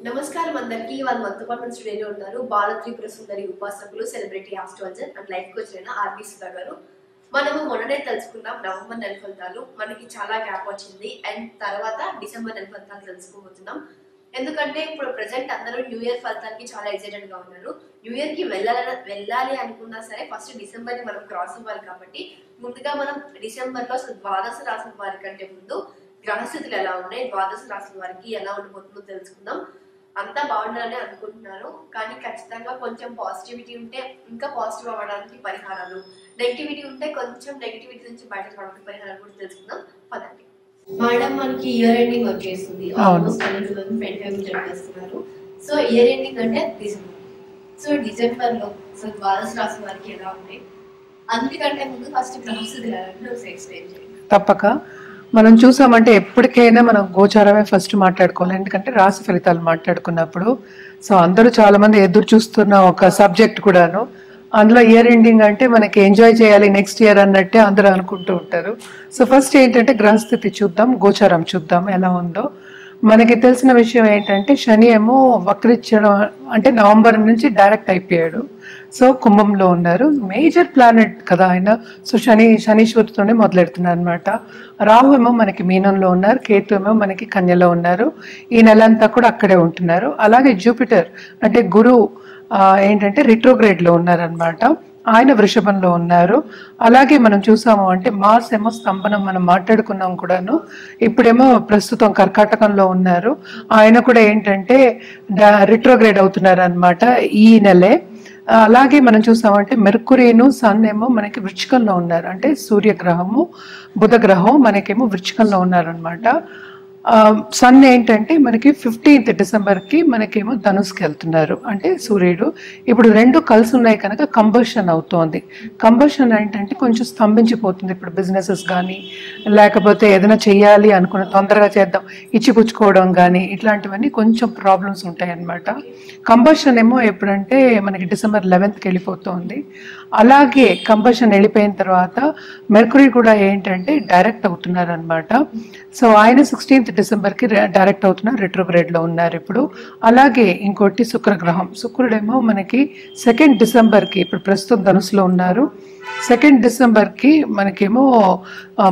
నమస్కారం అందరికీ. వాళ్ళు మనతో పాటు మన స్టూడియోలో ఉన్నారు బాల త్రిపుర సుందరి ఉపాసకులు, celebrity astrologer and life coach అయిన ఆర్బి సుధా గారు. మనము మొన్ననే తెలుసుకున్నాం నవంబర్ నెల ఫలితాలు. మనకి చాలా గ్యాప్ వచ్చింది అండ్ తర్వాత డిసెంబర్ నెల ఫలితాలు తెలుసుకోబోతున్నాం. ఎందుకంటే ఇప్పుడు ప్రెసెంట్ అందరూ న్యూ ఇయర్ ఫలితానికి చాలా ఎక్సైటెడ్ గా ఉన్నారు. న్యూ ఇయర్ కి వెళ్ళాలి అనుకున్నా సరే ఫస్ట్ డిసెంబర్ ని మనం క్రాస్ అవ్వాలి కాబట్టి ముందుగా మనం డిసెంబర్ లో అసలు ద్వాదశ రాశుల వారి కంటే ముందు గ్రహస్థితులు ఎలా ఉన్నాయి, ద్వాదశ రాశుల వారికి ఎలా ఉండిపోతుందో తెలుసుకుందాం. అంతా బాగుండాలని అనుకుంటున్నాను, కానీ ఖచ్చితంగా కొంచెం పాజిటివిటీ ఉంటే ఇంకా పాజిటివ్ అవ్వడానికి పరిహారాలు, నెగిటివిటీ ఉంటే కొంచెం నెగిటివిటీ నుంచి బయటపడడానికి పరిహారాలు కూడా తెలుసుకుందాం. పదండి మేడం. మనకి ఇయర్ ఎండింగ్ వచ్చేస్తుంది, ఆల్మోస్ట్ 2025 చెప్పేస్తున్నారు. సో ఇయర్ ఎండింగ్ అంటే డిసెంబర్. సో డిసెంబర్ లో అసలు ద్వాదశ రాశి వారికి ఎలా ఉన్నాయి, అందుకంటే ముందు ఫస్ట్ గ్రహస్థితులు ఎలా ఉంటే ఎక్స్ప్లెయిన్ చేయండి. తప్పక మనం చూసామంటే ఎప్పటికైనా మనం గోచారమే ఫస్ట్ మాట్లాడుకోవాలి. ఎందుకంటే రాశి ఫలితాలు మాట్లాడుకున్నప్పుడు సో అందరూ చాలా మంది ఎదురు చూస్తున్న ఒక సబ్జెక్ట్ కూడాను. అందులో ఇయర్ ఎండింగ్ అంటే మనకి ఎంజాయ్ చేయాలి నెక్స్ట్ ఇయర్ అన్నట్టే అందరూ అనుకుంటూ ఉంటారు. సో ఫస్ట్ ఏంటంటే గ్రహస్థితి చూద్దాం, గోచారం చూద్దాం ఎలా ఉందో. మనకి తెలిసిన విషయం ఏంటంటే శని ఏమో వక్రించడం అంటే నవంబర్ నుంచి డైరెక్ట్ అయిపోయాడు. సో కుంభంలో ఉన్నారు, మేజర్ ప్లానెట్ కదా ఆయన. సో శనీశ్వరుతోనే మొదలెడుతున్నారు అనమాట. రాహు ఏమో మనకి మీనంలో ఉన్నారు, కేతు ఏమో మనకి కన్యలో ఉన్నారు. ఈ నెల అంతా కూడా అక్కడే ఉంటున్నారు. అలాగే జూపిటర్ అంటే గురువు ఏంటంటే రిట్రోగ్రేడ్ లో ఉన్నారనమాట, ఆయన వృషభంలో ఉన్నారు. అలాగే మనం చూసాము అంటే మార్స్ ఏమో స్తంభనం మనం మాట్లాడుకున్నాం కూడాను. ఇప్పుడేమో ప్రస్తుతం కర్కాటకంలో ఉన్నారు, ఆయన కూడా ఏంటంటే రిట్రోగ్రేడ్ అవుతున్నారు అనమాట ఈ నెలే. అలాగే మనం చూసామంటే మెర్కురీను సన్ ఏమో మనకి వృచ్చికంలో ఉన్నారు, అంటే సూర్యగ్రహము బుధ గ్రహం మనకేమో వృచ్చికంలో ఉన్నారనమాట. సన్ ఏంటంటే మనకి 15th డిసెంబర్కి మనకేమో ధనుస్కి వెళ్తున్నారు, అంటే సూర్యుడు. ఇప్పుడు రెండు కలిసి ఉన్నాయి కనుక కంబషన్ అవుతోంది. కంబషన్ ఏంటంటే కొంచెం స్తంభించిపోతుంది. ఇప్పుడు బిజినెసెస్ కానీ లేకపోతే ఏదైనా చెయ్యాలి అనుకున్న తొందరగా చేద్దాం ఇచ్చిపుచ్చుకోవడం కానీ ఇట్లాంటివన్నీ కొంచెం ప్రాబ్లమ్స్ ఉంటాయి అన్నమాట. కంబషన్ ఏమో ఎప్పుడంటే మనకి డిసెంబర్ 11th వెళ్ళిపోతుంది. అలాగే కంబషన్ వెళ్ళిపోయిన తర్వాత మెర్కురీ కూడా ఏంటంటే డైరెక్ట్ అవుతున్నారు అనమాట. సో ఆయన 16th డిసెంబర్కి డైరెక్ట్ అవుతున్నారు, రిట్రోగ్రేడ్లో ఉన్నారు ఇప్పుడు. అలాగే ఇంకోటి శుక్రగ్రహం, శుక్రుడేమో మనకి 2nd డిసెంబర్కి ఇప్పుడు ప్రస్తుతం ధనుసులో ఉన్నారు, 2nd డిసెంబర్కి మనకేమో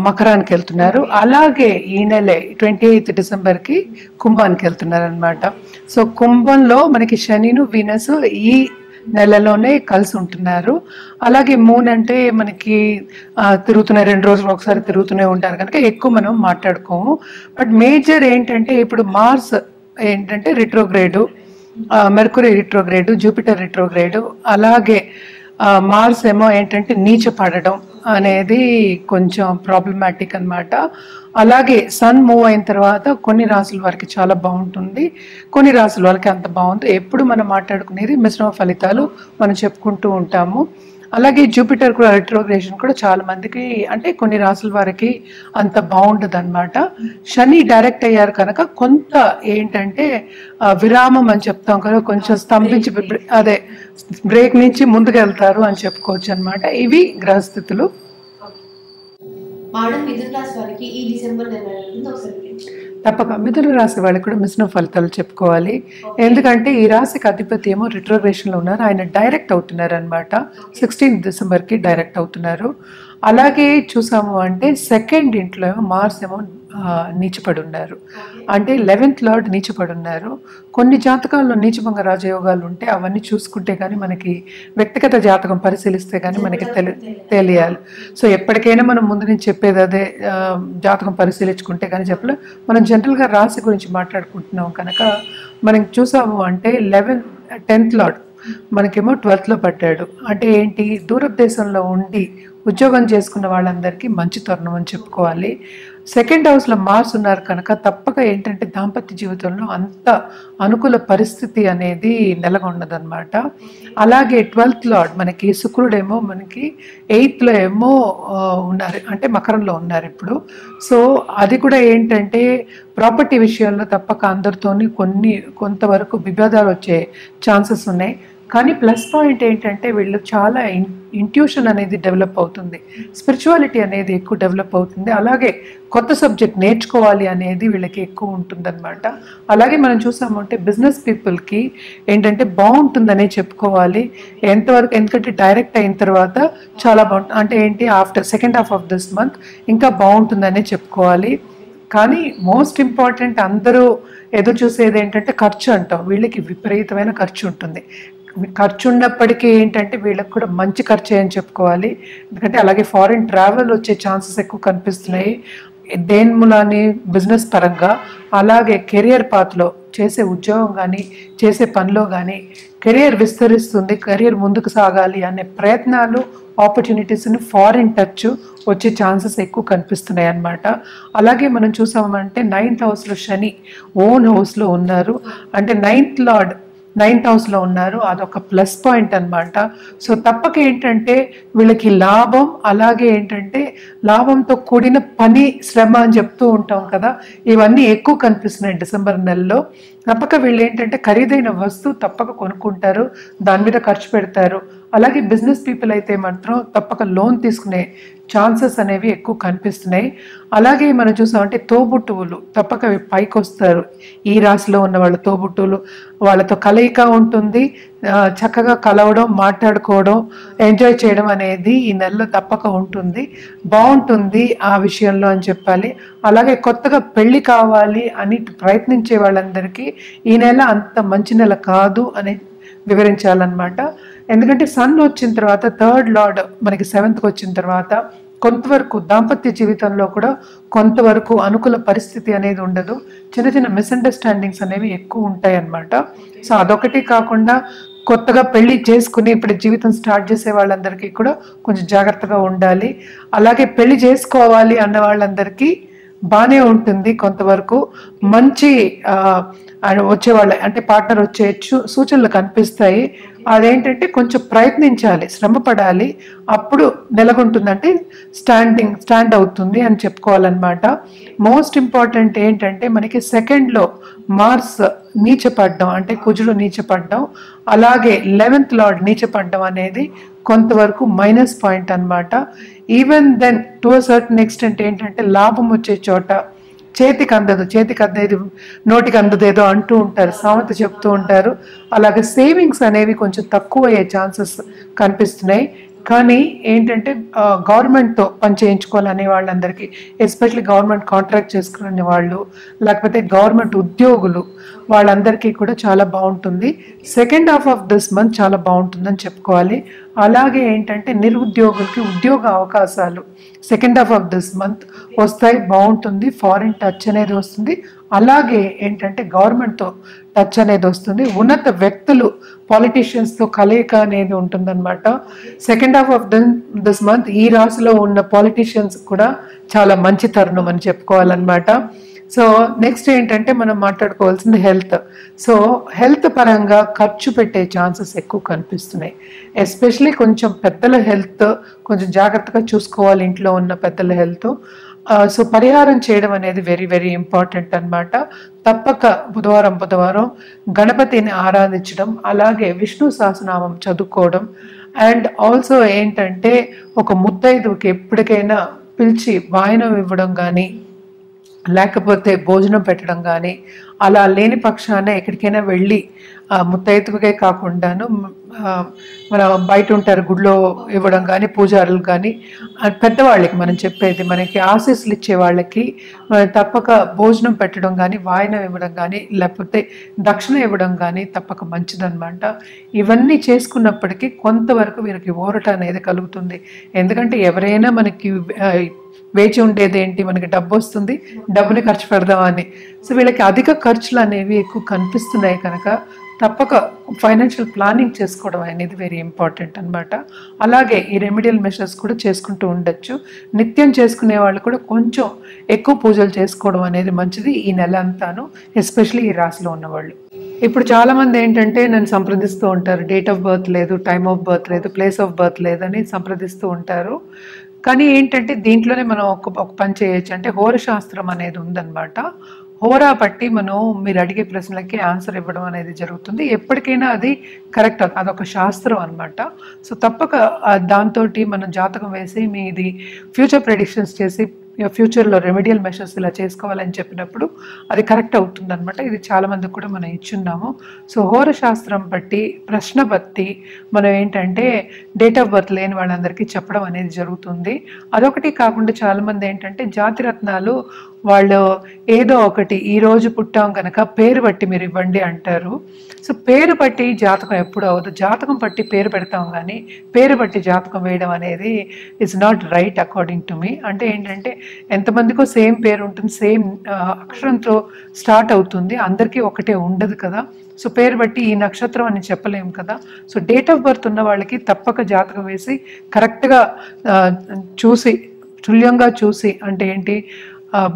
మకరానికి వెళ్తున్నారు. అలాగే ఈ నెలే 28th డిసెంబర్కి కుంభానికి వెళ్తున్నారు అనమాట. సో కుంభంలో మనకి శనిను వీనస్ ఈ నెలలోనే కలిసి ఉంటున్నారు. అలాగే మూన్ అంటే మనకి తిరుగుతున్న 2 రోజులు ఒకసారి తిరుగుతూనే ఉంటారు కనుక ఎక్కువ మనం మాట్లాడుకోము. బట్ మేజర్ ఏంటంటే ఇప్పుడు మార్స్ ఏంటంటే retrograde, Mercury retrograde, Jupiter retrograde, అలాగే మార్స్ ఏమో ఏంటంటే నీచ పడడం అనేది కొంచెం ప్రాబ్లమాటిక్ అనమాట. అలాగే సన్ మూవ్ అయిన తర్వాత కొన్ని రాసుల వారికి చాలా బాగుంటుంది, కొన్ని రాసుల వాళ్ళకి అంత బాగుంది. ఎప్పుడు మనం మాట్లాడుకునేది మిశ్రమ ఫలితాలు మనం చెప్పుకుంటూ ఉంటాము. అలాగే జూపిటర్ కూడా రిట్రోగ్రేషన్ కూడా చాలా మందికి అంటే కొన్ని రాసుల వారికి అంత బాగుండదు అనమాట. శని డైరెక్ట్ అయ్యారు కనుక కొంత ఏంటంటే విరామం అని చెప్తాం కదా, కొంచెం స్తంభించి అదే బ్రేక్ నుంచి ముందుకు వెళ్తారు అని చెప్పుకోవచ్చు అనమాట. ఇవి గ్రహస్థితులు. తప్పక మిథున రాశి వాళ్ళకి కూడా మిశ్రమ ఫలితాలు చెప్పుకోవాలి. ఎందుకంటే ఈ రాశికి అధిపతి ఏమో రిట్రోగ్రేషన్లో ఉన్నారు, ఆయన డైరెక్ట్ అవుతున్నారు అనమాట. 16th డిసెంబర్కి డైరెక్ట్ అవుతున్నారు. అలాగే చూసాము అంటే 2nd ఇంట్లో ఏమో మార్స్ ఏమో నీచపడి ఉన్నారు, అంటే 11th లార్డ్ నీచపడి ఉన్నారు. కొన్ని జాతకాల్లో నీచభంగ రాజయోగాలు ఉంటే అవన్నీ చూసుకుంటే కానీ మనకి వ్యక్తిగత జాతకం పరిశీలిస్తే కానీ మనకి తెలియాలి. సో ఎప్పటికైనా మనం ముందు నుంచి చెప్పేది అదే, జాతకం పరిశీలించుకుంటే కానీ చెప్పలే. మనం జనరల్గా రాశి గురించి మాట్లాడుకుంటున్నాం కనుక మనం చూసాము అంటే 10th లార్డ్ మనకేమో 12th లో పడ్డాడు. అంటే ఏంటి, దూరదేశంలో ఉండి ఉద్యోగం చేసుకున్న వాళ్ళందరికీ మంచి తరుణం అని చెప్పుకోవాలి. 2nd హౌస్లో మార్స్ ఉన్నారు కనుక తప్పక ఏంటంటే దాంపత్య జీవితంలో అంత అనుకూల పరిస్థితి అనేది నెలకొన్నదనమాట. అలాగే 12th లార్డ్ మనకి శుక్రుడేమో మనకి 8th లో ఏమో ఉన్నారు, అంటే మకరంలో ఉన్నారు ఇప్పుడు. సో అది కూడా ఏంటంటే ప్రాపర్టీ విషయంలో తప్పక అందరితోని కొంతవరకు విభేదాలు వచ్చే ఛాన్సెస్ ఉన్నాయి. కానీ ప్లస్ పాయింట్ ఏంటంటే వీళ్ళు చాలా ఇంట్యూషన్ అనేది డెవలప్ అవుతుంది, స్పిరిచువాలిటీ అనేది ఎక్కువ డెవలప్ అవుతుంది, అలాగే కొత్త సబ్జెక్ట్ నేర్చుకోవాలి అనేది వీళ్ళకి ఎక్కువ ఉంటుందన్నమాట. అలాగే మనం చూసామంటే బిజినెస్ పీపుల్కి ఏంటంటే బాగుంటుందనే చెప్పుకోవాలి ఎంతవరకు, ఎందుకంటే డైరెక్ట్ అయిన తర్వాత చాలా బాగుంటుంది. అంటే ఏంటి, after second half of this month ఇంకా బాగుంటుందనే చెప్పుకోవాలి. కానీ మోస్ట్ ఇంపార్టెంట్ అందరూ ఎదురు చూసేది ఏంటంటే ఖర్చు అంటాం. వీళ్ళకి విపరీతమైన ఖర్చు ఉంటుంది. ఖర్చు ఉన్నప్పటికీ ఏంటంటే వీళ్ళకి కూడా మంచి ఖర్చు అని చెప్పుకోవాలి. ఎందుకంటే అలాగే ఫారిన్ ట్రావెల్ వచ్చే ఛాన్సెస్ ఎక్కువ కనిపిస్తున్నాయి దేని మూలాన్ని, బిజినెస్ పరంగా. అలాగే కెరియర్ పాత్లో చేసే ఉద్యోగం కానీ చేసే పనిలో కానీ కెరియర్ విస్తరిస్తుంది, కెరియర్ ముందుకు సాగాలి అనే ప్రయత్నాలు, ఆపర్చునిటీస్ని ఫారిన్ టచ్ వచ్చే ఛాన్సెస్ ఎక్కువ కనిపిస్తున్నాయి అన్నమాట. అలాగే మనం చూసామంటే 9th హౌస్లో శని ఓన్ హౌస్లో ఉన్నారు, అంటే 9th లార్డ్ 9th హౌస్లో ఉన్నారు, అదొక ప్లస్ పాయింట్ అనమాట. సో తప్పక ఏంటంటే వీళ్ళకి లాభం, అలాగే ఏంటంటే లాభంతో కూడిన పని, శ్రమ అని చెప్తూ ఉంటాం కదా, ఇవన్నీ ఎక్కువ కనిపిస్తున్నాయి డిసెంబర్ నెలలో. తప్పక వీళ్ళు ఏంటంటే ఖరీదైన వస్తువు తప్పక కొనుక్కుంటారు, దాని మీద ఖర్చు పెడతారు. అలాగే బిజినెస్ పీపుల్ అయితే మాత్రం తప్పక లోన్ తీసుకునే ఛాన్సెస్ అనేవి ఎక్కువ కనిపిస్తున్నాయి. అలాగే మనం చూసామంటే తోబుట్టువులు తప్పక పైకి వస్తారు. ఈ రాశిలో ఉన్న వాళ్ళ తోబుట్టువులు, వాళ్ళతో కలయిక ఉంటుంది, చక్కగా కలవడం, మాట్లాడుకోవడం, ఎంజాయ్ చేయడం అనేది ఈ నెలలో తప్పక ఉంటుంది, బాగుంటుంది ఆ విషయంలో అని చెప్పాలి. అలాగే కొత్తగా పెళ్లి కావాలి అని ప్రయత్నించే వాళ్ళందరికీ ఈ నెల అంత మంచి నెల కాదు అని వివరించాలన్నమాట. ఎందుకంటే సన్ వచ్చిన తర్వాత, 3rd లార్డ్ మనకి 7th వచ్చిన తర్వాత కొంతవరకు దాంపత్య జీవితంలో కూడా కొంతవరకు అనుకూల పరిస్థితి అనేది ఉండదు, చిన్న చిన్న మిస్అండర్స్టాండింగ్స్ అనేవి ఎక్కువ ఉంటాయి అన్నమాట. సో అదొకటి కాకుండా కొత్తగా పెళ్లి చేసుకుని ఇప్పుడు జీవితం స్టార్ట్ చేసే వాళ్ళందరికీ కూడా కొంచెం జాగ్రత్తగా ఉండాలి. అలాగే పెళ్లి చేసుకోవాలి అన్న వాళ్ళందరికీ బాగానే ఉంటుంది, కొంతవరకు మంచి వచ్చేవాళ్ళ అంటే పార్ట్నర్ వచ్చే సూచనలు కనిపిస్తాయి. అదేంటంటే కొంచెం ప్రయత్నించాలి, శ్రమ పడాలి, అప్పుడు నెలకొంటుందంటే స్టాండ్ అవుతుంది అని చెప్పుకోవాలన్నమాట. మోస్ట్ ఇంపార్టెంట్ ఏంటంటే మనకి 2nd మార్స్ నీచపడ్డం, అంటే కుజుడు నీచపడ్డం, అలాగే 11th లార్డ్ నీచపడ్డం అనేది కొంతవరకు మైనస్ పాయింట్ అన్నమాట. Even then to a certain extent ఏంటంటే లాభం వచ్చే చోట చేతికి అందదు, చేతికి అందేది నోటికి అందదేదో అంటూ ఉంటారు, సామెత చెప్తూ ఉంటారు. అలాగే సేవింగ్స్ అనేవి కొంచెం తక్కువ అయ్యే ఛాన్సెస్ కనిపిస్తున్నాయి. కానీ ఏంటంటే గవర్నమెంట్తో పని చేయించుకోవాలనే వాళ్ళందరికీ, ఎస్పెషల్లీ గవర్నమెంట్ కాంట్రాక్ట్ చేసుకునే వాళ్ళు, లేకపోతే గవర్నమెంట్ ఉద్యోగులు, వాళ్ళందరికీ కూడా చాలా బాగుంటుంది. Second half of this month చాలా బాగుంటుందని చెప్పుకోవాలి. అలాగే ఏంటంటే నిరుద్యోగులకి ఉద్యోగ అవకాశాలు second half of this month వస్తాయి, బాగుంటుంది. ఫారిన్ టచ్ అనేది వస్తుంది, అలాగే ఏంటంటే గవర్నమెంట్తో టచ్ అనేది వస్తుంది. ఉన్నత వ్యక్తులు, పాలిటీషియన్స్తో కలయిక అనేది ఉంటుందన్నమాట. Second half of this month ఈ రాశిలో ఉన్న పాలిటీషియన్స్ కూడా చాలా మంచి తరుణం అని చెప్పుకోవాలన్నమాట. సో నెక్స్ట్ ఏంటంటే మనం మాట్లాడుకోవాల్సింది హెల్త్. సో హెల్త్ పరంగా ఖర్చు పెట్టే ఛాన్సెస్ ఎక్కువ కనిపిస్తున్నాయి. ఎస్పెషలీ కొంచెం పెద్దల హెల్త్ కొంచెం జాగ్రత్తగా చూసుకోవాలి, ఇంట్లో ఉన్న పెద్దల హెల్త్. సో పరిహారం చేయడం అనేది వెరీ వెరీ ఇంపార్టెంట్ అన్నమాట. తప్పక బుధవారం గణపతిని ఆరాధించడం, అలాగే విష్ణు సహస్రనామం చదువుకోవడం, అండ్ ఆల్సో ఏంటంటే ఒక ముత్తైదువుకి ఎప్పటికైనా పిలిచి వాయనం ఇవ్వడం కానీ, లేకపోతే భోజనం పెట్టడం కానీ, అలా లేని పక్షాన ఎక్కడికైనా వెళ్ళి ముత్తైదువుకే కాకుండాను మన బయట ఉంటారు గుడిలో ఇవ్వడం కానీ, పూజారులు కానీ, పెద్దవాళ్ళకి మనం చెప్పేది, మనకి ఆశీస్సులు ఇచ్చే వాళ్ళకి తప్పక భోజనం పెట్టడం కానీ, వాయనం ఇవ్వడం కానీ, లేకపోతే దక్షిణ ఇవ్వడం కానీ తప్పక మంచిదన్నమాట. ఇవన్నీ చేసుకున్నప్పటికీ కొంతవరకు వీరికి ఊరట అనేది కలుగుతుంది. ఎందుకంటే ఎవరైనా మనకి వేచి ఉండేది ఏంటి, మనకి డబ్బు వస్తుంది, డబ్బుని ఖర్చు పెడదామని. సో వీళ్ళకి అధిక ఖర్చులు అనేవి ఎక్కువ కనిపిస్తున్నాయి కనుక తప్పక ఫైనాన్షియల్ ప్లానింగ్ చేసుకోవడం అనేది వెరీ ఇంపార్టెంట్ అన్నమాట. అలాగే ఈ రెమెడియల్ మెషర్స్ కూడా చేసుకుంటూ ఉండొచ్చు. నిత్యం చేసుకునే వాళ్ళు కూడా కొంచెం ఎక్కువ పూజలు చేసుకోవడం అనేది మంచిది ఈ నెల అంతాను, ఎస్పెషలీ ఈ రాశిలో ఉన్నవాళ్ళు. ఇప్పుడు చాలామంది ఏంటంటే నన్ను సంప్రదిస్తూ ఉంటారు, డేట్ ఆఫ్ బర్త్ లేదు, టైమ్ ఆఫ్ బర్త్ లేదు, ప్లేస్ ఆఫ్ బర్త్ లేదని సంప్రదిస్తూ ఉంటారు. కానీ ఏంటంటే దీంట్లోనే మనం ఒక పని చేయొచ్చు, అంటే హోరశాస్త్రం అనేది ఉందన్నమాట. హోరా పట్టి మనం మీరు అడిగే ప్రశ్నలకి ఆన్సర్ ఇవ్వడం అనేది జరుగుతుంది. ఎప్పటికైనా అది కరెక్ట్, అదొక శాస్త్రం అనమాట. సో తప్పక దాంతో మనం జాతకం వేసి మీది ఫ్యూచర్ ప్రెడిక్షన్స్ చేసి ఫ్యూచర్లో రెమెడియల్ మెషర్స్ ఇలా చేసుకోవాలని చెప్పినప్పుడు అది కరెక్ట్ అవుతుంది అనమాట. ఇది చాలా మందికి కూడా మనం ఇచ్చున్నాము. సో హోర శాస్త్రం బట్టి ప్రశ్న బట్టి మనం ఏంటంటే డేట్ ఆఫ్ బర్త్ లేని వాళ్ళందరికీ చెప్పడం అనేది జరుగుతుంది. అదొకటి కాకుండా చాలామంది ఏంటంటే జాతిరత్నాలు వాళ్ళు ఏదో ఒకటి ఈ రోజు పుట్టాం కనుక పేరు బట్టి మీరు ఇవ్వండి అంటారు. సో పేరు బట్టి జాతకం ఎప్పుడు అవ్వదు. జాతకం బట్టి పేరు పెడతాం కానీ పేరు బట్టి జాతకం వేయడం అనేది it's not right according to me. అంటే ఏంటంటే ఎంతమందికో సేమ్ పేరు ఉంటుంది, సేమ్ అక్షరంతో స్టార్ట్ అవుతుంది, అందరికీ ఒకటే ఉండదు కదా. సో పేరు బట్టి ఈ నక్షత్రం అని చెప్పలేము కదా. సో డేట్ ఆఫ్ బర్త్ ఉన్న వాళ్ళకి తప్పక జాతకం వేసి కరెక్ట్గా చూసి తుల్యంగా చూసి అంటే ఏంటి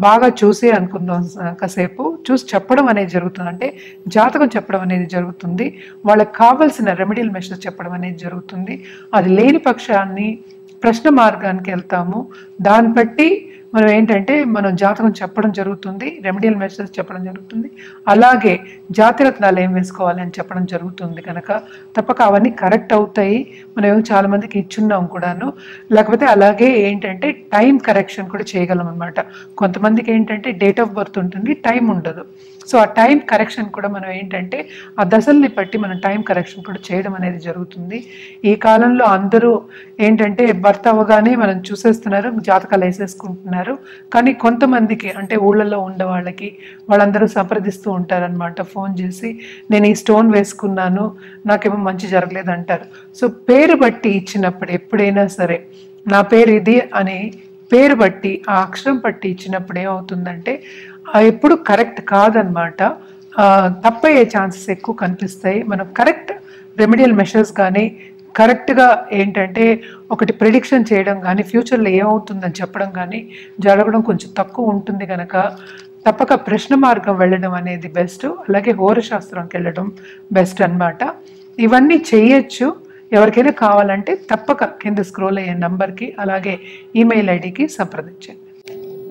బాగా చూసి అనుకుందాం, కాసేపు చూసి చెప్పడం అనేది జరుగుతుంది. అంటే జాతకం చెప్పడం అనేది జరుగుతుంది, వాళ్ళకి కావాల్సిన రెమెడియల్ మెషర్స్ చెప్పడం అనేది జరుగుతుంది. అది లేని పక్షాన్ని ప్రశ్న మార్గానికి వెళ్తాము, దాన్ని బట్టి మనం ఏంటంటే మనం జాతకం చెప్పడం జరుగుతుంది, రెమెడియల్ మెషర్స్ చెప్పడం జరుగుతుంది, అలాగే జాతిరత్నాలు ఏం వేసుకోవాలని చెప్పడం జరుగుతుంది. కనుక తప్పక అవన్నీ కరెక్ట్ అవుతాయి. మనం చాలామందికి ఇచ్చున్నాం కూడాను. లేకపోతే అలాగే ఏంటంటే టైం కరెక్షన్ కూడా చేయగలం అనమాట. కొంతమందికి ఏంటంటే డేట్ ఆఫ్ బర్త్ ఉంటుంది, టైం ఉండదు. సో ఆ టైం కరెక్షన్ కూడా మనం ఏంటంటే ఆ దశల్ని బట్టి మనం టైం కరెక్షన్ కూడా చేయడం అనేది జరుగుతుంది. ఈ కాలంలో అందరూ ఏంటంటే బర్త్ అవ్వగానే మనం చూసేస్తున్నారు, జాతకాలు వేసేసుకుంటున్నారు. కానీ కొంతమందికి అంటే ఊళ్ళల్లో ఉండే వాళ్ళందరూ సంప్రదిస్తూ ఉంటారనమాట ఫోన్ చేసి, నేను ఈ స్టోన్ వేసుకున్నాను నాకేమో మంచి జరగలేదు అంటారు. సో పేరు బట్టి ఇచ్చినప్పుడు ఎప్పుడైనా సరే నా పేరు ఇది అని పేరు బట్టి ఆ అక్షరం పట్టి ఇచ్చినప్పుడు ఏమవుతుందంటే ఎప్పుడు కరెక్ట్ కాదనమాట, తప్పయ్యే ఛాన్సెస్ ఎక్కువ కనిపిస్తాయి. మనం కరెక్ట్ రెమెడియల్ మెషర్స్ కానీ కరెక్ట్గా ఏంటంటే ఒకటి ప్రిడిక్షన్ చేయడం కానీ ఫ్యూచర్లో ఏమవుతుందని చెప్పడం కానీ జరగడం కొంచెం తక్కువ ఉంటుంది. కనుక తప్పక ప్రశ్న మార్గం వెళ్ళడం అనేది బెస్ట్, అలాగే హోరశాస్త్రంకి వెళ్ళడం బెస్ట్ అన్నమాట. ఇవన్నీ చేయొచ్చు. ఎవరికైనా కావాలంటే తప్పక కింద స్క్రోల్ అయ్యే నంబర్కి అలాగే ఈమెయిల్ ఐడికి సంప్రదించండి.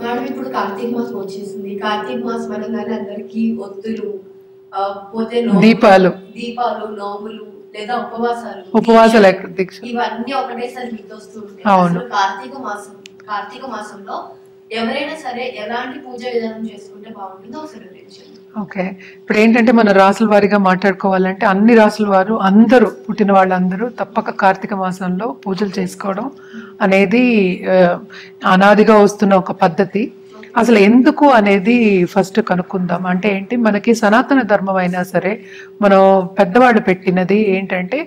మేడం ఇప్పుడు కార్తీక మాసం వచ్చేసింది. కార్తీక మాసం అనగానే అందరికి ఒత్తులు, పోతే దీపాలు, నోములు లేదా ఉపవాసాలు ఇవన్నీ ఒకటేసారి మీకు వస్తుంటాయి. అవును. కార్తీక మాసంలో ఎవరైనా సరే ఎలాంటి పూజ విధానం చేసుకుంటే బాగుంటుందో ఒకసారి వివరించండి. ఓకే, ఇప్పుడు ఏంటంటే మన రాసుల వారిగా మాట్లాడుకోవాలంటే అన్ని రాసుల వారు అందరూ పుట్టిన వాళ్ళందరూ తప్పక కార్తీక మాసంలో పూజలు చేసుకోవడం అనేది అనాదిగా వస్తున్న ఒక పద్ధతి. అసలు ఎందుకు అనేది ఫస్ట్ కనుక్కుందాం. అంటే ఏంటి, మనకి సనాతన ధర్మం అయినా సరే మనం పెద్దవాళ్ళు పెట్టినది ఏంటంటే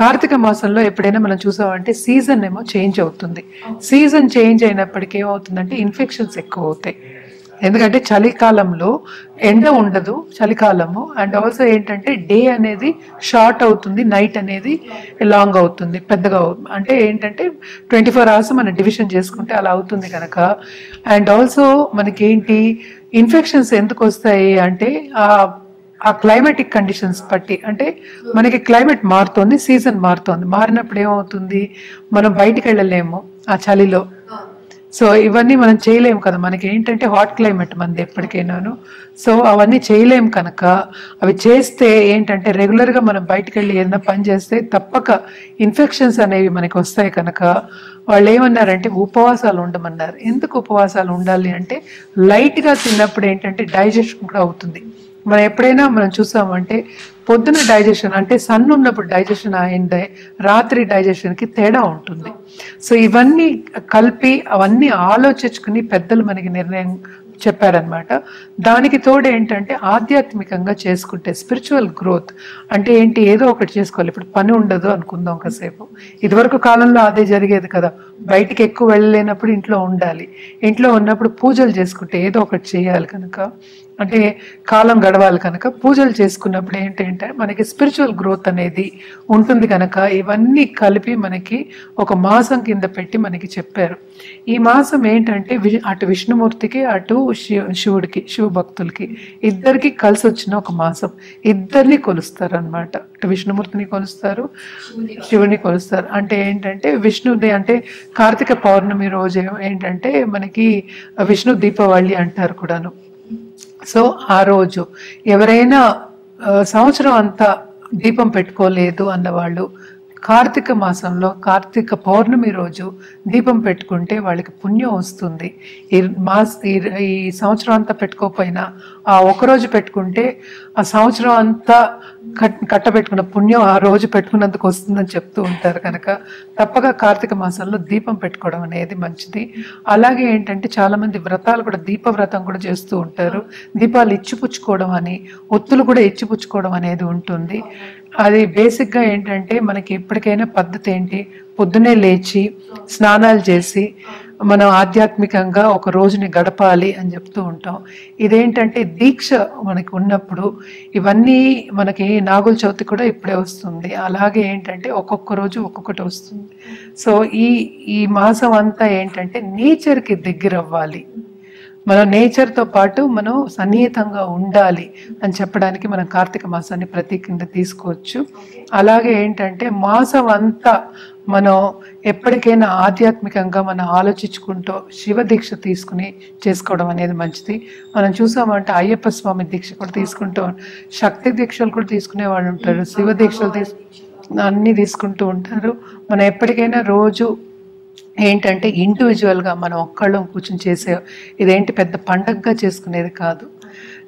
కార్తీక మాసంలో ఎప్పుడైనా మనం చూసామంటే సీజన్ ఏమో చేంజ్ అవుతుంది. సీజన్ చేంజ్ అయినప్పటికీ ఏమవుతుందంటే ఇన్ఫెక్షన్స్ ఎక్కువ అవుతాయి. ఎందుకంటే చలికాలంలో ఎండ ఉండదు, చలికాలము. అండ్ ఆల్సో ఏంటంటే డే అనేది షార్ట్ అవుతుంది, నైట్ అనేది లాంగ్ అవుతుంది, పెద్దగా అంటే ఏంటంటే 24 hours మనం డివిజన్ చేసుకుంటే అలా అవుతుంది కనుక. అండ్ ఆల్సో మనకేంటి ఇన్ఫెక్షన్స్ ఎందుకు వస్తాయి అంటే ఆ క్లైమేటిక్ కండిషన్స్ బట్టి, అంటే మనకి క్లైమేట్ మారుతోంది, సీజన్ మారుతోంది, మారినప్పుడు ఏమవుతుంది మనం బయటికి వెళ్ళలేము ఆ చలిలో. సో ఇవన్నీ మనం చేయలేము కదా, మనకి ఏంటంటే హాట్ క్లైమేట్ మనది ఎప్పటికైనాను. సో అవన్నీ చేయలేము కనుక అవి చేస్తే ఏంటంటే రెగ్యులర్గా మనం బయటకు వెళ్ళి ఏదైనా పని చేస్తే తప్పక ఇన్ఫెక్షన్స్ అనేవి మనకి వస్తాయి కనుక వాళ్ళు ఏమన్నారంటే ఉపవాసాలు ఉండమన్నారు. ఎందుకు ఉపవాసాలు ఉండాలి అంటే లైట్గా తిన్నప్పుడు ఏంటంటే డైజెషన్ కూడా అవుతుంది. మనం ఎప్పుడైనా మనం చూసామంటే పొద్దున డైజెషన్ అంటే సన్ ఉన్నప్పుడు డైజెషన్ అయిందే, రాత్రి డైజెషన్కి తేడా ఉంటుంది. సో ఇవన్నీ కలిపి అవన్నీ ఆలోచించుకుని పెద్దలు మనకి నిర్ణయం చెప్పారనమాట. దానికి తోడు ఏంటంటే ఆధ్యాత్మికంగా చేసుకుంటే స్పిరిచువల్ గ్రోత్ అంటే ఏంటి, ఏదో ఒకటి చేసుకోవాలి. ఇప్పుడు పని ఉండదు అనుకుందాం కాసేపు, ఇదివరకు కాలంలో అదే జరిగేది కదా, బయటికి ఎక్కువ వెళ్ళలేనప్పుడు ఇంట్లో ఉండాలి, ఇంట్లో ఉన్నప్పుడు పూజలు చేసుకుంటే ఏదో ఒకటి చేయాలి కనుక, అంటే కాలం గడవాలి కనుక పూజలు చేసుకున్నప్పుడు ఏంటంటే మనకి స్పిరిచువల్ గ్రోత్ అనేది ఉంటుంది కనుక ఇవన్నీ కలిపి మనకి ఒక మాసం కింద పెట్టి మనకి చెప్పారు. ఈ మాసం ఏంటంటే అటు విష్ణుమూర్తికి అటు శివుడికి, శివ భక్తులకి ఇద్దరికి కలిసి వచ్చిన ఒక మాసం. ఇద్దరిని కొలుస్తారు అనమాట, అటు విష్ణుమూర్తిని కొలుస్తారు, శివుని కొలుస్తారు. అంటే ఏంటంటే విష్ణుది అంటే కార్తీక పౌర్ణమి రోజు ఏంటంటే మనకి విష్ణు దీపావళి అంటారు కూడాను. సో ఆ రోజు ఎవరైనా సంవత్సరం అంతా దీపం పెట్టుకోలేదు అన్నవాళ్ళు కార్తీక మాసంలో కార్తీక పౌర్ణమి రోజు దీపం పెట్టుకుంటే వాళ్ళకి పుణ్యం వస్తుంది. ఈ సంవత్సరం అంతా పెట్టుకోకపోయినా ఆ ఒకరోజు పెట్టుకుంటే ఆ సంవత్సరం అంతా కట్టబెట్టుకున్న పుణ్యం ఆ రోజు పెట్టుకున్నందుకు వస్తుందని చెప్తూ ఉంటారు. కనుక తప్పక కార్తీక మాసంలో దీపం పెట్టుకోవడం అనేది మంచిది. అలాగే ఏంటంటే చాలామంది వ్రతాలు కూడా దీపవ్రతం కూడా చేస్తూ ఉంటారు. దీపాలు ఇచ్చిపుచ్చుకోవడం అని, ఒత్తులు కూడా ఇచ్చిపుచ్చుకోవడం అనేది ఉంటుంది. అది బేసిక్గా ఏంటంటే మనకి ఎప్పటికైనా పద్ధతి ఏంటి, పొద్దునే లేచి స్నానాలు చేసి మనం ఆధ్యాత్మికంగా ఒక రోజుని గడపాలి అని చెప్తూ ఉంటాం. ఇదేంటంటే దీక్ష మనకి ఉన్నప్పుడు ఇవన్నీ మనకి నాగుల చవితి కూడా ఇప్పుడే వస్తుంది. అలాగే ఏంటంటే ఒక్కొక్క రోజు ఒక్కొక్కటి వస్తుంది. సో ఈ మాసం అంతా ఏంటంటే నేచర్కి దగ్గర అవ్వాలి, మనం నేచర్తో పాటు మనం సన్నిహితంగా ఉండాలి అని చెప్పడానికి మనం కార్తీక మాసాన్ని ప్రతీక కింద తీసుకోవచ్చు. అలాగే ఏంటంటే మాసం అంతా మనం ఎప్పటికైనా ఆధ్యాత్మికంగా మనం ఆలోచించుకుంటూ శివ దీక్ష తీసుకుని చేసుకోవడం అనేది మంచిది. మనం చూసామంటే అయ్యప్ప స్వామి దీక్ష కూడా తీసుకుంటూ, శక్తి దీక్షలు కూడా తీసుకునే వాళ్ళు ఉంటారు, శివ దీక్షలు అన్నీ తీసుకుంటూ ఉంటారు. మనం ఎప్పటికైనా రోజు ఏంటంటే ఇండివిజువల్గా మనం ఒక్కళ్ళం కూర్చొని చేసే ఇదేంటి పెద్ద పండగగా చేసుకునేది కాదు.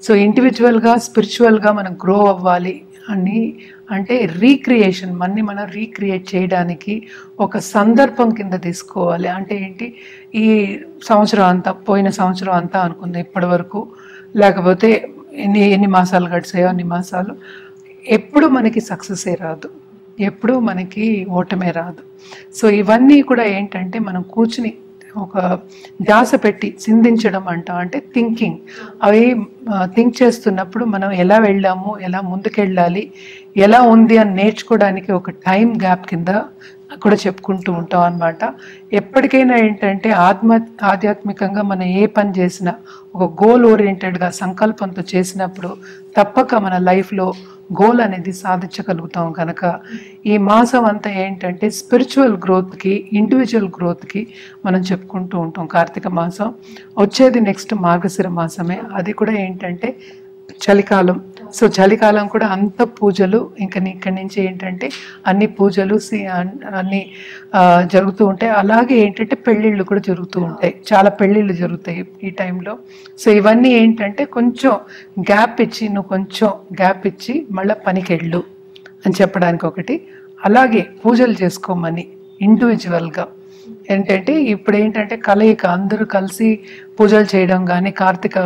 సో ఇండివిజువల్గా స్పిరిచువల్గా మనం గ్రో అవ్వాలి అని అంటే రీక్రియేషన్ మనం రీక్రియేట్ చేయడానికి ఒక సందర్భం కింద తీసుకోవాలి. అంటే ఏంటి, ఈ సంవత్సరం అంతా పోయిన సంవత్సరం అంతా అనుకుందాం ఇప్పటి వరకు, లేకపోతే ఎన్ని మాసాలు గడిచాయో అన్ని మాసాలు, ఎప్పుడు మనకి సక్సెసే రాదు, ఎప్పుడు మనకి ఓటమే రాదు. సో ఇవన్నీ కూడా ఏంటంటే మనం కూర్చుని ఒక ధ్యాస పెట్టి చిందించడం అంటే థింకింగ్, అవి థింక్ చేస్తున్నప్పుడు మనం ఎలా వెళ్ళాము, ఎలా ముందుకెళ్ళాలి, ఎలా ఉంది అని నేర్చుకోవడానికి ఒక టైం గ్యాప్ కింద కూడా చెప్పుకుంటూ ఉంటాం అన్నమాట. ఎప్పటికైనా ఏంటంటే ఆధ్యాత్మికంగా మనం ఏ పని చేసినా ఒక గోల్ ఓరియంటెడ్గా సంకల్పంతో చేసినప్పుడు తప్పక మన లైఫ్లో గోల్ అనేది సాధించగలుగుతాం. కనుక ఈ మాసం అంతా ఏంటంటే స్పిరిచువల్ గ్రోత్కి, ఇండివిజువల్ గ్రోత్కి మనం చెప్పుకుంటూ ఉంటాం. కార్తీక మాసం వచ్చేది నెక్స్ట్ మార్గశిర మాసమే, అది కూడా ఏంటంటే చలికాలం. సో చలికాలం కూడా అంత పూజలు, ఇంకా ఇక్కడి నుంచి ఏంటంటే అన్ని పూజలు అన్నీ జరుగుతూ ఉంటాయి. అలాగే ఏంటంటే పెళ్ళిళ్ళు కూడా జరుగుతూ ఉంటాయి, చాలా పెళ్ళిళ్ళు జరుగుతాయి ఈ టైంలో. సో ఇవన్నీ ఏంటంటే కొంచెం గ్యాప్ ఇచ్చి, నువ్వు కొంచెం గ్యాప్ ఇచ్చి మళ్ళీ పనికెళ్ళు అని చెప్పడానికి ఒకటి. అలాగే పూజలు చేసుకోమని ఇండివిజువల్గా ఏంటంటే ఇప్పుడు ఏంటంటే కలయిక, అందరూ కలిసి పూజలు చేయడం కానీ, కార్తీక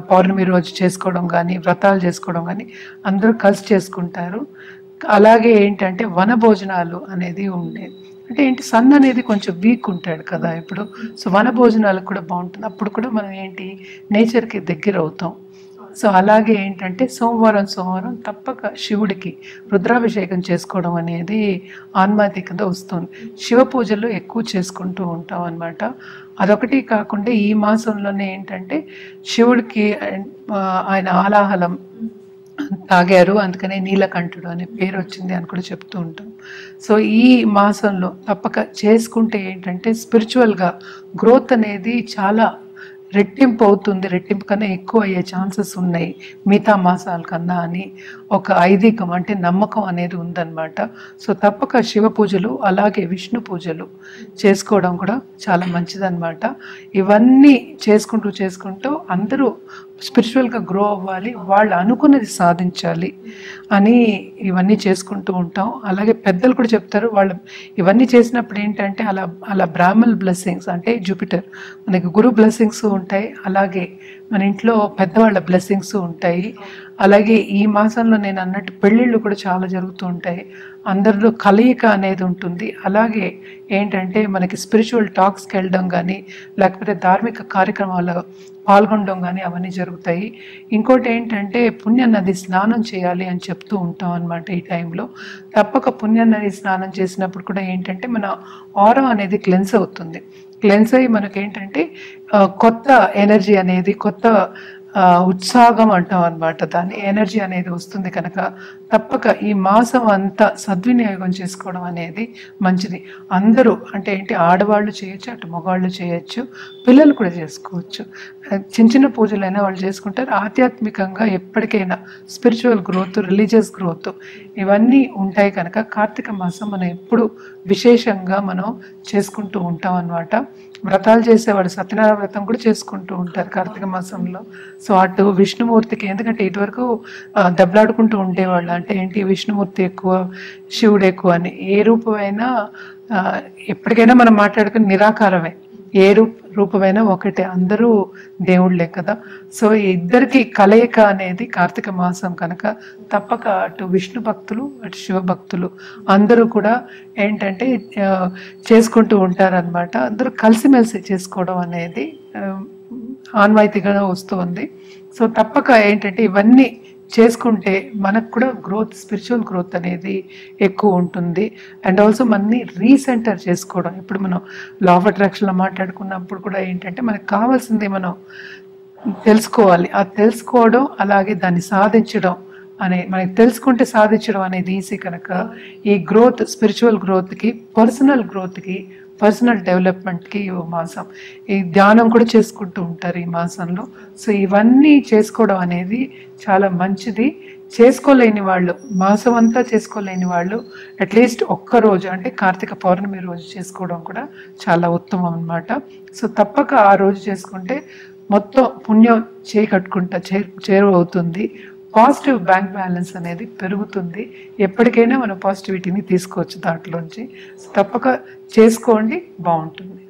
పౌర్ణమి రోజు చేసుకోవడం కానీ, వ్రతాలు చేసుకోవడం కానీ అందరూ కలిసి చేసుకుంటారు. అలాగే ఏంటంటే వన భోజనాలు అనేది ఉండేది. అంటే ఏంటి, సన్ అనేది కొంచెం వీక్ ఉంటాడు కదా ఇప్పుడు. సో వన భోజనాలకు కూడా బాగుంటుంది. అప్పుడు కూడా మనం ఏంటి నేచర్కి దగ్గర అవుతాం. సో అలాగే ఏంటంటే సోమవారం తప్పక శివుడికి రుద్రాభిషేకం చేసుకోవడం అనేది ఆన్మాతికంగా వస్తుంది. శివ పూజలు ఎక్కువ చేసుకుంటూ ఉంటాం అన్నమాట. అదొకటి కాకుండా ఈ మాసంలోనే ఏంటంటే శివుడికి ఆయన ఆలాహలం తాగారు, అందుకనే నీలకంఠుడు అనే పేరు వచ్చింది అని కూడా చెప్తూ ఉంటాం. సో ఈ మాసంలో తప్పక చేసుకుంటే ఏంటంటే స్పిరిచువల్గా గ్రోత్ అనేది చాలా రెట్టింపు అవుతుంది, రెట్టింపు కన్నా ఎక్కువ అయ్యే ఛాన్సెస్ ఉన్నాయి మిగతా మాసాల కన్నా అని ఒక ఐదీకం, అంటే నమ్మకం అనేది ఉందన్నమాట. సో తప్పక శివ పూజలు అలాగే విష్ణు పూజలు చేసుకోవడం కూడా చాలా మంచిదన్నమాట. ఇవన్నీ చేసుకుంటూ అందరూ స్పిరిచువల్గా గ్రో అవ్వాలి, వాళ్ళు అనుకున్నది సాధించాలి అని ఇవన్నీ చేసుకుంటూ ఉంటాం. అలాగే పెద్దలు కూడా చెప్తారు, వాళ్ళు ఇవన్నీ చేసినప్పుడు ఏంటంటే అలా బ్రాహ్మల్ బ్లెస్సింగ్స్, అంటే జూపిటర్ మనకి గురు బ్లెస్సింగ్స్ ఉంటాయి, అలాగే మన ఇంట్లో పెద్దవాళ్ళ బ్లెస్సింగ్స్ ఉంటాయి. అలాగే ఈ మాసంలో నేను అన్నట్టు పెళ్ళిళ్ళు కూడా చాలా జరుగుతూ ఉంటాయి, అందరిలో కలయిక అనేది ఉంటుంది. అలాగే ఏంటంటే మనకి స్పిరిచువల్ టాక్స్కి వెళ్ళడం కానీ, లేకపోతే ధార్మిక కార్యక్రమాల్లో పాల్గొనడం కానీ అవన్నీ జరుగుతాయి. ఇంకోటి ఏంటంటే పుణ్యనది స్నానం చేయాలి అని చెప్తూ ఉంటాం అన్నమాట. ఈ టైంలో తప్పక పుణ్యనది స్నానం చేసినప్పుడు కూడా ఏంటంటే మన ఆరా అనేది క్లెన్స్ అవుతుంది. క్లెన్స్ అయ్యి మనకేంటంటే కొత్త ఎనర్జీ అనేది, కొత్త ఉత్సాహం అంటాం అనమాట. దాని ఎనర్జీ అనేది వస్తుంది కనుక తప్పక ఈ మాసం అంతా సద్వినియోగం చేసుకోవడం అనేది మంచిది. అందరూ అంటే ఏంటి, ఆడవాళ్ళు చేయొచ్చు, అటు మగవాళ్ళు చేయొచ్చు, పిల్లలు కూడా చేసుకోవచ్చు. చిన్న చిన్న పూజలైనా వాళ్ళు చేసుకుంటారు. ఆధ్యాత్మికంగా ఎప్పటికైనా స్పిరిచువల్ గ్రోత్, రిలీజియస్ గ్రోత్ ఇవన్నీ ఉంటాయి కనుక కార్తీక మాసం మనం ఎప్పుడు విశేషంగా మనం చేసుకుంటూ ఉంటాం అన్నమాట. వ్రతాలు చేసేవాళ్ళు సత్యనారాయణ వ్రతం కూడా చేసుకుంటూ ఉంటారు కార్తీక మాసంలో. సో అటు విష్ణుమూర్తికి, ఎందుకంటే ఇటువరకు దెబ్బలాడుకుంటూ ఉండేవాళ్ళు, అంటే ఏంటి విష్ణుమూర్తి ఎక్కువ శివుడు ఎక్కువ అని. ఏ రూపమైనా ఎప్పటికైనా మనం మాట్లాడుకుని నిరాకారమే, ఏ రూపమైనా ఒకటే, అందరూ దేవుళ్ళే కదా. సో ఇద్దరికి కలయిక అనేది కార్తీక మాసం కనుక తప్పక అటు విష్ణు భక్తులు అటు శివ భక్తులు అందరూ కూడా ఏంటంటే చేసుకుంటూ ఉంటారనమాట. అందరూ కలిసిమెలిసి చేసుకోవడం అనేది ఆన్వాయితీగా వస్తుంది. సో తప్పక ఏంటంటే ఇవన్నీ చేసుకుంటే మనకు కూడా గ్రోత్, స్పిరిచువల్ గ్రోత్ అనేది ఎక్కువ ఉంటుంది. అండ్ ఆల్సో మనని రీసెంటర్ చేసుకోవడం. ఇప్పుడు మనం లా ఆఫ్ అట్రాక్షన్లో మాట్లాడుకున్నప్పుడు కూడా ఏంటంటే మనకు కావాల్సింది మనం తెలుసుకోవాలి. ఆ తెలుసుకోవడం అలాగే దాన్ని సాధించడం మనకి తెలుసుకుంటే సాధించడం అనేది ఈజీ కనుక ఈ గ్రోత్, స్పిరిచువల్ గ్రోత్కి, పర్సనల్ గ్రోత్కి, పర్సనల్ డెవలప్మెంట్కి ఈ మాసం, ఈ ధ్యానం కూడా చేసుకుంటూ ఉంటారు ఈ మాసంలో. సో ఇవన్నీ చేసుకోవడం అనేది చాలా మంచిది. చేసుకోలేని వాళ్ళు, మాసం అంతా చేసుకోలేని వాళ్ళు అట్లీస్ట్ ఒక్కరోజు అంటే కార్తీక పౌర్ణమి రోజు చేసుకోవడం కూడా చాలా ఉత్తమం అన్నమాట. సో తప్పక ఆ రోజు చేసుకుంటే మొత్తం పుణ్యం కట్టుకుంటా చేరువవుతుంది. పాజిటివ్ బ్యాంక్ బ్యాలెన్స్ అనేది పెరుగుతుంది. ఎప్పటికైనా మనం పాజిటివిటీని తీసుకోవచ్చు దాంట్లోంచి. తప్పక చేసుకోండి, బాగుంటుంది.